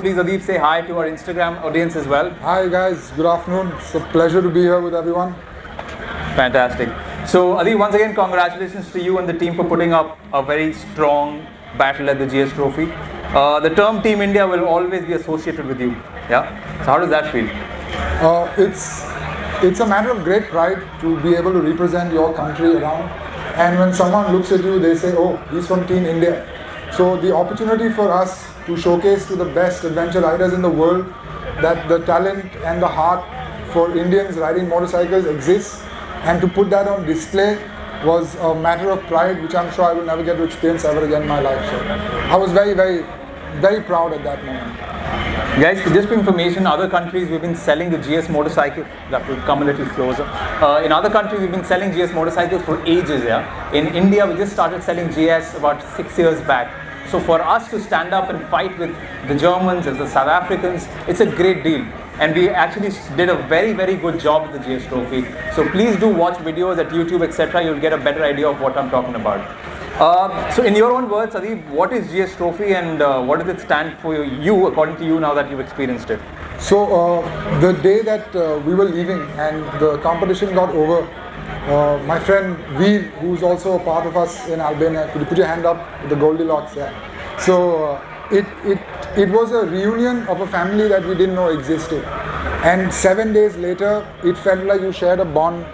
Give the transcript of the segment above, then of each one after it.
Please, Adib, say hi to our Instagram audience as well. Hi guys, good afternoon. It's a pleasure to be here with everyone. Fantastic. So, Adib, once again, congratulations to you and the team for putting up a very strong battle at the GS Trophy. The term Team India will always be associated with you. Yeah. So, how does that feel? It's a matter of great pride to be able to represent your country around. And when someone looks at you, they say, "Oh, he's from Team India." So the opportunity for us to showcase to the best adventure riders in the world that the talent and the heart for Indians riding motorcycles exists, and to put that on display was a matter of pride which I'm sure I will never get to experience ever again in my life. So I was very, very, very proud at that moment. Guys, just for information, other countries we've been selling the GS motorcycle. You have to come a little closer. In other countries we've been selling GS motorcycles for ages. Yeah. In India we just started selling GS about 6 years back. So for us to stand up and fight with the Germans and the South Africans, it's a great deal. And we actually did a very, very good job with the GS Trophy. So please do watch videos at YouTube, etc. You'll get a better idea of what I'm talking about. So in your own words, Adib, what is GS Trophy and what does it stand for you, according to you, now that you've experienced it? So the day that we were leaving and the competition got over, my friend Veer, who's also a part of us in Albania, could you put your hand up with the Goldilocks? Yeah. So it was a reunion of a family that we didn't know existed. And 7 days later, it felt like you shared a bond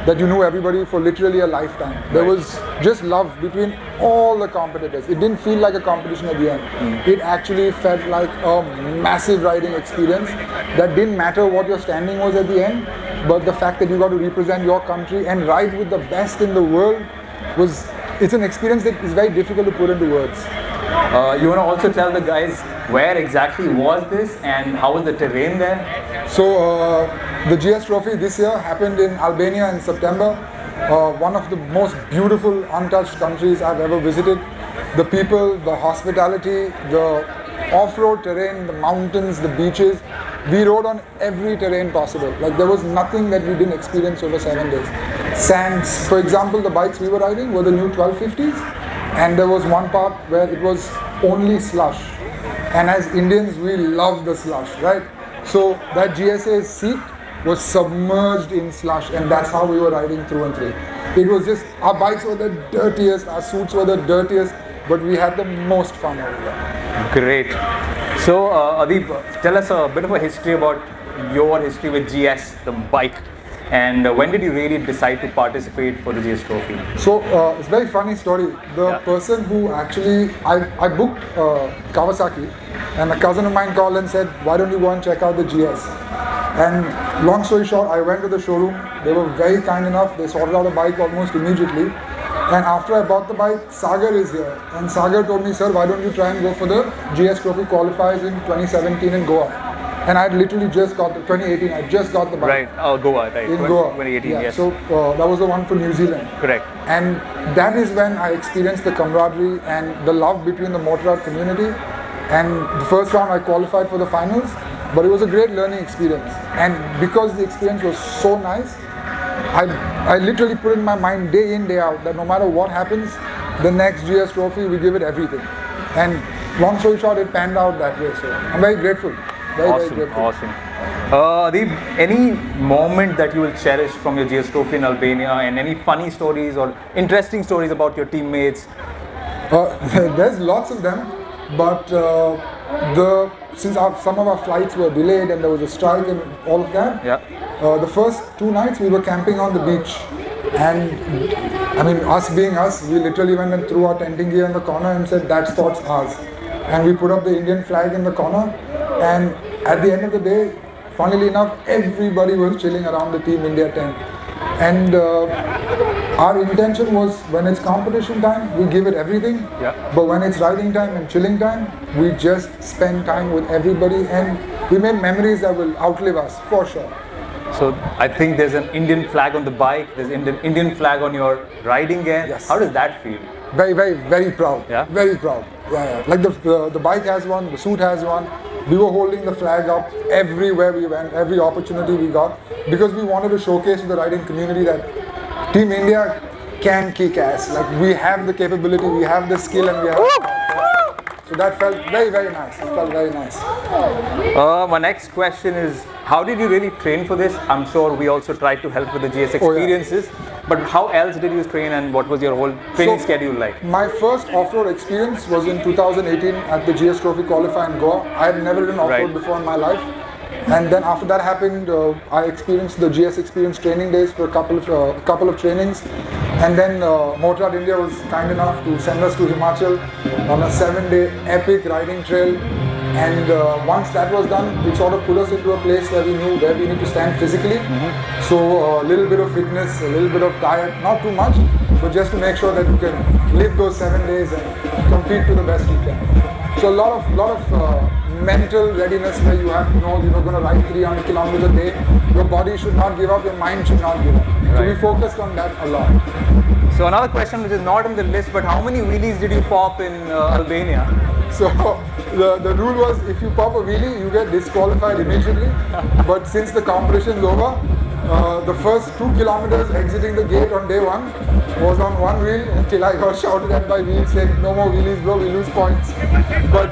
that you knew everybody for literally a lifetime. There was just love between all the competitors. It didn't feel like a competition at the end. It actually felt like a massive riding experience that didn't matter what your standing was at the end, but the fact that you got to represent your country and ride with the best in the world it's an experience that is very difficult to put into words. You want to also tell the guys where exactly was this and how was the terrain there? So the GS Trophy this year happened in Albania in September, one of the most beautiful untouched countries I've ever visited. The people, the hospitality, the off-road terrain, the mountains, the beaches, we rode on every terrain possible. Like there was nothing that we didn't experience over 7 days. Sands, for example, the bikes we were riding were the new 1250s, and there was one part where it was only slush. And as Indians, we love the slush, right? So that GSA seat was submerged in slush, and that's how we were riding through and through. It was just, our bikes were the dirtiest, our suits were the dirtiest, but we had the most fun over there. Great. So Adib, tell us a bit of a history about your history with GS, the bike, and when did you really decide to participate for the GS Trophy? So it's a very funny story. The person who actually, I booked Kawasaki, and a cousin of mine called and said, "Why don't you go and check out the GS?" And long story short, I went to the showroom. They were very kind enough. They sorted out a bike almost immediately. And after I bought the bike, Sagar is here. And Sagar told me, "Sir, why don't you try and go for the GS Trophy qualifiers in 2017 in Goa?" And I literally just got the 2018. I just got the bike. Right. Oh, Goa. Right. In Goa. 2018. Yeah. Yes. So that was the one for New Zealand. Correct. And that is when I experienced the camaraderie and the love between the Motorrad community. And the first round I qualified for the finals, but it was a great learning experience. And because the experience was so nice, I literally put in my mind day in, day out that no matter what happens, the next GS Trophy, we give it everything. And long story short, it panned out that way. So I'm very grateful. Very grateful. Awesome. Adib, any moment that you will cherish from your GS Trophy in Albania, and any funny stories or interesting stories about your teammates? There's lots of them, but since some of our flights were delayed and there was a strike and all of that, the first 2 nights we were camping on the beach, and I mean, us being us, we literally went and threw our tenting gear in the corner and said, "That spot's ours." And we put up the Indian flag in the corner, and at the end of the day, funnily enough, everybody was chilling around the Team India tent. And our intention was, when it's competition time, we give it everything. But when it's riding time and chilling time, we just spend time with everybody, and we made memories that will outlive us, for sure. So I think there's an Indian flag on the bike, there's Indian flag on your riding gear. Yes. How does that feel? Very, very, very proud. Yeah? Very proud. Yeah. Like the bike has one, the suit has one. We were holding the flag up everywhere we went, every opportunity we got, because we wanted to showcase to the riding community that Team India can kick ass. Like, we have the capability, we have the skill, and we have So that felt very, very nice. It felt very nice. My next question is, how did you really train for this? I'm sure we also tried to help with the GS experiences, but how else did you train and what was your whole training schedule like? My first off-road experience was in 2018 at the GS Trophy Qualifier in Goa. I had never ridden off-road before in my life. And then after that happened, I experienced the GS Experience training days for a couple of trainings. And then Motorrad India was kind enough to send us to Himachal on a 7-day epic riding trail. And once that was done, it sort of put us into a place where we knew where we need to stand physically. So a little bit of fitness, a little bit of diet, not too much, but just to make sure that you can live those 7 days and compete to the best you can. So a lot of mental readiness where you have to know you're going to ride 300 kilometers a day. Your body should not give up, your mind should not give up. So we focused on that a lot. So another question which is not on the list, but how many wheelies did you pop in Albania? So the rule was if you pop a wheelie, you get disqualified immediately. But since the competition is over, the first 2 kilometers exiting the gate on day 1 was on one wheel until I got shouted at by wheels saying, no more wheelies bro, we lose points. But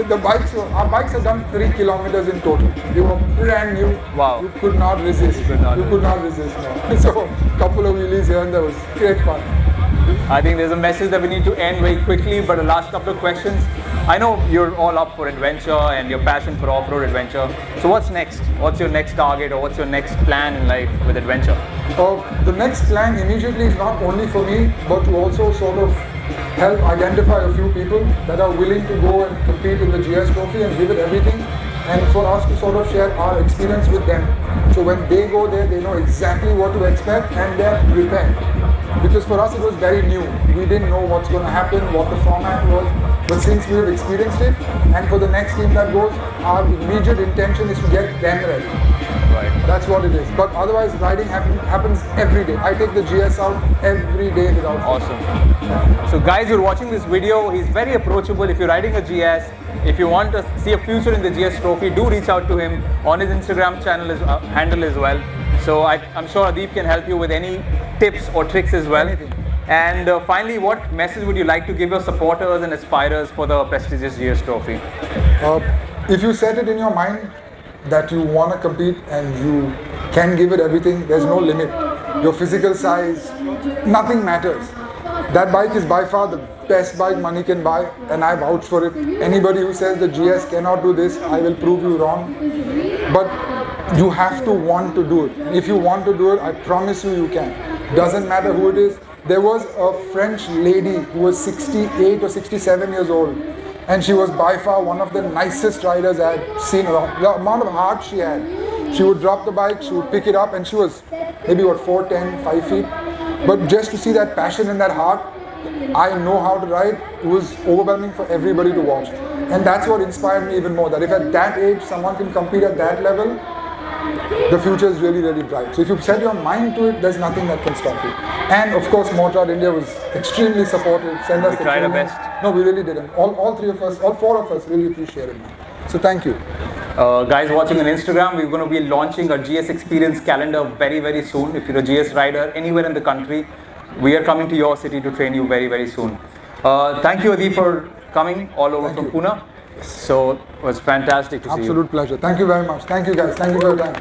the bikes, our bikes have done 3 kilometers in total. They were brand new. Wow. You could not resist. You could not resist. No. So a couple of wheelies here and there was great fun. I think there's a message that we need to end very quickly, but the last couple of questions. I know you're all up for adventure and your passion for off-road adventure. So what's next? What's your next target or what's your next plan in life with adventure? The next plan immediately is not only for me, but to also sort of help identify a few people that are willing to go and compete in the GS Trophy and give it everything, and for us to sort of share our experience with them. So when they go there, they know exactly what to expect and they're prepared. Because for us it was very new. We didn't know what's going to happen, what the format was. But since we have experienced it, and for the next team that goes, our immediate intention is to get them ready. Right. That's what it is. But otherwise, riding happens every day. I take the GS out every day without fail. Awesome. So guys, you're watching this video. He's very approachable. If you're riding a GS, if you want to see a future in the GS Trophy, do reach out to him on his Instagram channel handle as well. So I'm sure Adib can help you with any tips or tricks as well. Anything. And finally, what message would you like to give your supporters and aspirers for the prestigious GS Trophy? If you set it in your mind that you want to compete and you can give it everything, there's no limit. Your physical size, nothing matters. That bike is by far the best bike money can buy, and I vouch for it. Anybody who says the GS cannot do this, I will prove you wrong. But you have to want to do it. If you want to do it, I promise you can. Doesn't matter who it is. There was a French lady who was 68 or 67 years old, and she was by far one of the nicest riders I had seen around. The amount of heart she had. She would drop the bike, she would pick it up, and she was maybe 4'10", 5 feet. But just to see that passion and that heart, I know how to ride, it was overwhelming for everybody to watch. And that's what inspired me even more, that if at that age someone can compete at that level, the future is really, really bright. So if you set your mind to it, there's nothing that can stop you. And of course, Motorrad India was extremely supportive. Send us We tried our best. No, we really didn't. All 3 of us, all 4 of us really appreciate it, man. So thank you. Guys watching on Instagram, we're going to be launching a GS Experience calendar very, very soon. If you're a GS rider anywhere in the country, we are coming to your city to train you very, very soon. Thank you, Adib, for coming all over from Pune. So it was fantastic to see you. Absolute pleasure. Thank you very much. Thank you guys. Thank you for your time.